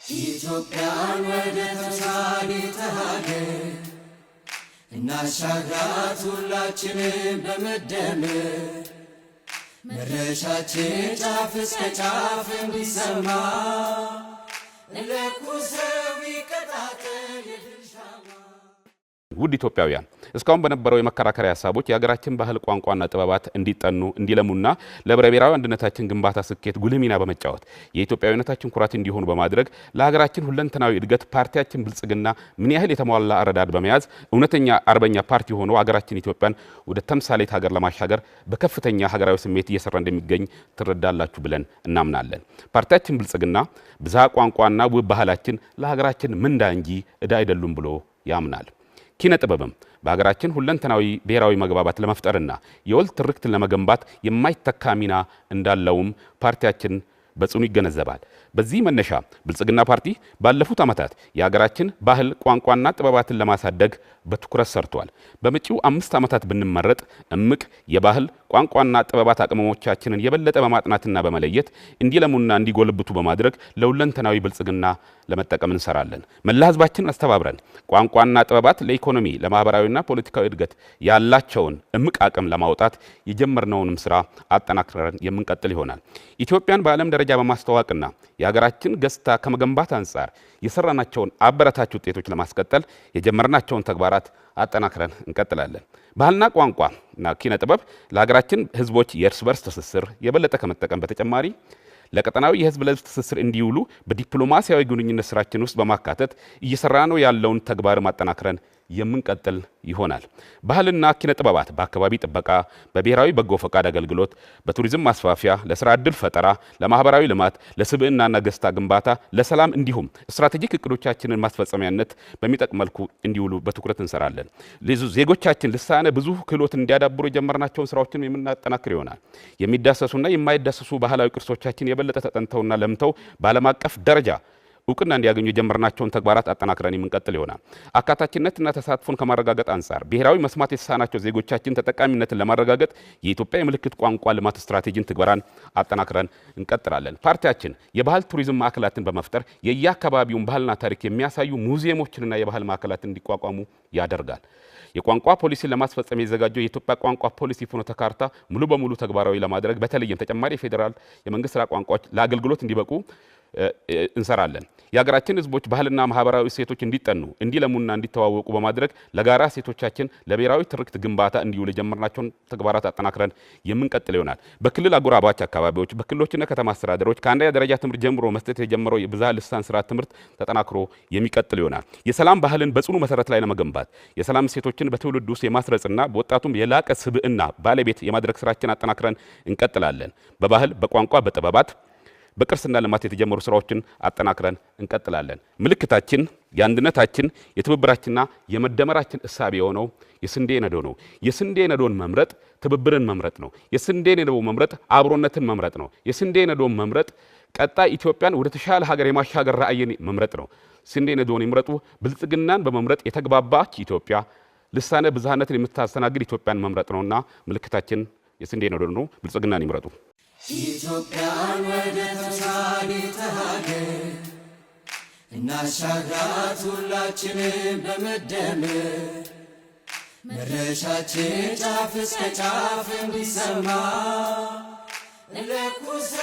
ኢትዮጵያን ወደ ተምሳሌት ሀገር እናሻግራት ሁላችንም በመደመር መድረሻችን ጫፍ እስከ ጫፍ እንዲሰማ ለኩሰው ይቀጣጠል የድርሻማ ውድ ኢትዮጵያውያን እስካሁን በነበረው የመከራከሪያ ሐሳቦች የሀገራችን ባህል ቋንቋና ጥበባት እንዲጠኑ እንዲለሙና ለብሔራዊ አንድነታችን ግንባታ ስኬት ጉልህ ሚና በመጫወት የኢትዮጵያዊነታችን ኩራት እንዲሆኑ በማድረግ ለሀገራችን ሁለንተናዊ እድገት ፓርቲያችን ብልጽግና ምን ያህል የተሟላ አረዳድ በመያዝ እውነተኛ አርበኛ ፓርቲ ሆኖ ሀገራችን ኢትዮጵያን ወደ ተምሳሌት ሀገር ለማሻገር በከፍተኛ ሀገራዊ ስሜት እየሰራ እንደሚገኝ ትረዳላችሁ ብለን እናምናለን። ፓርቲያችን ብልጽግና ብዝሃ ቋንቋና ውብ ባህላችን ለሀገራችን ምንዳ እንጂ ዕዳ አይደሉም ብሎ ያምናል። ኪነ ጥበብም በሀገራችን ሁለንተናዊ ብሔራዊ መግባባት ለመፍጠርና የወል ትርክትን ለመገንባት የማይተካ ሚና እንዳለውም ፓርቲያችን በጽኑ ይገነዘባል። በዚህ መነሻ ብልጽግና ፓርቲ ባለፉት ዓመታት የሀገራችን ባህል ቋንቋና ጥበባትን ለማሳደግ በትኩረት ሰርቷል። በመጪው 5 ዓመታት ብንመረጥ እምቅ የባህል ቋንቋና ጥበባት አቅሞቻችንን የበለጠ በማጥናትና በመለየት እንዲለሙና እንዲጎለብቱ በማድረግ ለሁለንተናዊ ብልጽግና ለመጠቀም እንሰራለን። መላ ህዝባችን አስተባብረን ቋንቋና ጥበባት ለኢኮኖሚ ለማህበራዊና ፖለቲካዊ እድገት ያላቸውን እምቅ አቅም ለማውጣት የጀመርነውንም ስራ አጠናክረን የምንቀጥል ይሆናል። ኢትዮጵያን በዓለም ደረጃ በማስተዋወቅና የሀገራችን ገጽታ ከመገንባት አንጻር የሰራናቸውን አበረታች ውጤቶች ለማስቀጠል የጀመርናቸውን ተግባራት አጠናክረን እንቀጥላለን። ባህልና ቋንቋና ኪነ ጥበብ ለሀገራችን ህዝቦች የእርስ በርስ ትስስር የበለጠ ከመጠቀም በተጨማሪ ለቀጠናዊ የህዝብ ለህዝብ ትስስር እንዲውሉ በዲፕሎማሲያዊ ግንኙነት ስራችን ውስጥ በማካተት እየሰራነው ያለውን ተግባር ማጠናክረን የምንቀጥል ይሆናል። ባህልና ኪነ ጥበባት በአካባቢ ጥበቃ፣ በብሔራዊ በጎ ፈቃድ አገልግሎት፣ በቱሪዝም ማስፋፊያ፣ ለስራ ዕድል ፈጠራ፣ ለማህበራዊ ልማት፣ ለስብዕናና ገጽታ ግንባታ፣ ለሰላም እንዲሁም ስትራቴጂክ እቅዶቻችንን ማስፈጸሚያነት በሚጠቅም መልኩ እንዲውሉ በትኩረት እንሰራለን። ዜጎቻችን ልሳነ ብዙ ክህሎት እንዲያዳብሩ የጀመርናቸውን ስራዎችን የምናጠናክር ይሆናል። የሚዳሰሱና የማይዳሰሱ ባህላዊ ቅርሶቻችን የበለጠ ተጠንተውና ለምተው በዓለም አቀፍ ደረጃ እውቅና እንዲያገኙ የጀመርናቸውን ተግባራት አጠናክረን የምንቀጥል ይሆናል። አካታችነትና ተሳትፎን ከማረጋገጥ አንጻር ብሔራዊ መስማት የተሳናቸው ዜጎቻችን ተጠቃሚነትን ለማረጋገጥ የኢትዮጵያ የምልክት ቋንቋ ልማት ስትራቴጂን ትግበራን አጠናክረን እንቀጥላለን። ፓርቲያችን የባህል ቱሪዝም ማዕከላትን በመፍጠር የየአካባቢውን ባህልና ታሪክ የሚያሳዩ ሙዚየሞችንና የባህል ማዕከላትን እንዲቋቋሙ ያደርጋል። የቋንቋ ፖሊሲን ለማስፈጸም የተዘጋጀው የኢትዮጵያ ቋንቋ ፖሊሲ ፍኖተ ካርታ ሙሉ በሙሉ ተግባራዊ ለማድረግ በተለይም ተጨማሪ የፌዴራል የመንግስት ስራ ቋንቋዎች ለአገልግሎት እንዲበቁ እንሰራለን። የሀገራችን ህዝቦች ባህልና ማህበራዊ እሴቶች እንዲጠኑ እንዲለሙና እንዲተዋወቁ በማድረግ ለጋራ እሴቶቻችን ለብሔራዊ ትርክት ግንባታ እንዲውል የጀመርናቸውን ተግባራት አጠናክረን የምንቀጥል ይሆናል። በክልል አጎራባች አካባቢዎች በክልሎችና ከተማ አስተዳደሮች ከአንደኛ ደረጃ ትምህርት ጀምሮ መስጠት የጀመረው የብዝሃ ልሳን ስርዓት ትምህርት ተጠናክሮ የሚቀጥል ይሆናል። የሰላም ባህልን በጽኑ መሰረት ላይ ለመገንባት የሰላም እሴቶችን በትውልድ ውስጥ የማስረጽና በወጣቱም የላቀ ስብዕና ባለቤት የማድረግ ስራችን አጠናክረን እንቀጥላለን። በባህል በቋንቋ በጥበባት በቅርስና ልማት የተጀመሩ ስራዎችን አጠናክረን እንቀጥላለን። ምልክታችን የአንድነታችን የትብብራችንና የመደመራችን እሳቤ የሆነው የስንዴ ነዶ ነው። የስንዴ ነዶን መምረጥ ትብብርን መምረጥ ነው። የስንዴ ነዶ መምረጥ አብሮነትን መምረጥ ነው። የስንዴ ነዶን መምረጥ ቀጣይ ኢትዮጵያን ወደ ተሻለ ሀገር የማሻገር ራዕይን መምረጥ ነው። ስንዴ ነዶን ይምረጡ። ብልጽግናን በመምረጥ የተግባባች ኢትዮጵያ ልሳነ ብዝሃነትን የምታስተናግድ ኢትዮጵያን መምረጥ ነውና ምልክታችን የስንዴ ነዶ ነው። ብልጽግናን ይምረጡ። ኢትዮጵያን ወደ ተምሳሌት ሀገር እናሻግራት ሁላችንም በመደመር መድረሻችን ጫፍ እስከ ጫፍ እንዲሰማ ለኩሰ